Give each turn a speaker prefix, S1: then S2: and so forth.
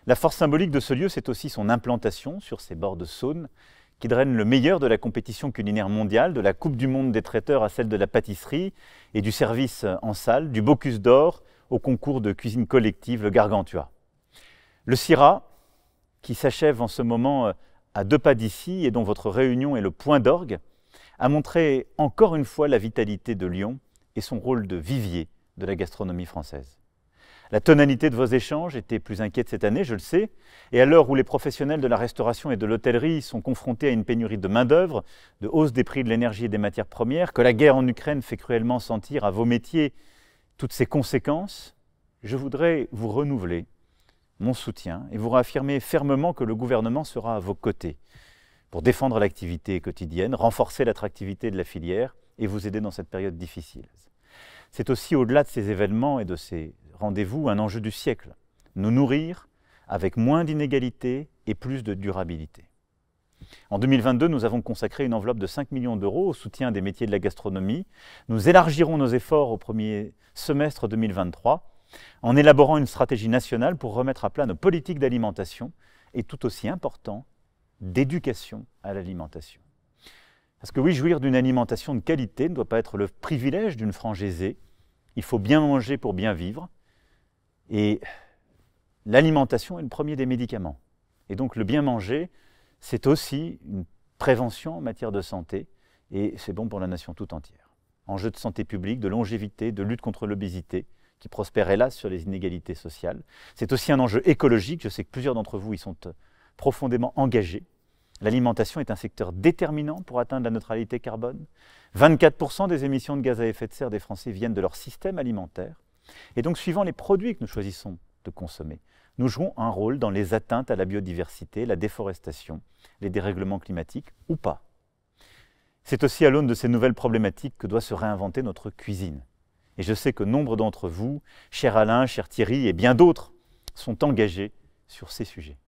S1: La force symbolique de ce lieu, c'est aussi son implantation sur ces bords de Saône, qui draine le meilleur de la compétition culinaire mondiale, de la Coupe du monde des traiteurs à celle de la pâtisserie et du service en salle, du Bocuse d'or au concours de cuisine collective, le Gargantua. Le CIRA, qui s'achève en ce moment à 2 pas d'ici et dont votre réunion est le point d'orgue, a montré encore une fois la vitalité de Lyon et son rôle de vivier de la gastronomie française. La tonalité de vos échanges était plus inquiète cette année, je le sais, et à l'heure où les professionnels de la restauration et de l'hôtellerie sont confrontés à une pénurie de main-d'œuvre, de hausse des prix de l'énergie et des matières premières, que la guerre en Ukraine fait cruellement sentir à vos métiers toutes ces conséquences, je voudrais vous renouveler mon soutien et vous réaffirmer fermement que le gouvernement sera à vos côtés pour défendre l'activité quotidienne, renforcer l'attractivité de la filière et vous aider dans cette période difficile. C'est aussi au-delà de ces événements et de ces rendez-vous un enjeu du siècle, nous nourrir avec moins d'inégalités et plus de durabilité. En 2022, nous avons consacré une enveloppe de 5 millions d'euros au soutien des métiers de la gastronomie. Nous élargirons nos efforts au premier semestre 2023 en élaborant une stratégie nationale pour remettre à plat nos politiques d'alimentation et tout aussi important, d'éducation à l'alimentation. Parce que oui, jouir d'une alimentation de qualité ne doit pas être le privilège d'une frange aisée. Il faut bien manger pour bien vivre. Et l'alimentation est le premier des médicaments. Et donc le bien manger, c'est aussi une prévention en matière de santé et c'est bon pour la nation tout entière. Enjeu de santé publique, de longévité, de lutte contre l'obésité, qui prospère hélas sur les inégalités sociales. C'est aussi un enjeu écologique, je sais que plusieurs d'entre vous y sont profondément engagés. L'alimentation est un secteur déterminant pour atteindre la neutralité carbone. 24% des émissions de gaz à effet de serre des Français viennent de leur système alimentaire. Et donc, suivant les produits que nous choisissons de consommer, nous jouons un rôle dans les atteintes à la biodiversité, la déforestation, les dérèglements climatiques ou pas. C'est aussi à l'aune de ces nouvelles problématiques que doit se réinventer notre cuisine. Et je sais que nombre d'entre vous, cher Alain, cher Thierry et bien d'autres, sont engagés sur ces sujets.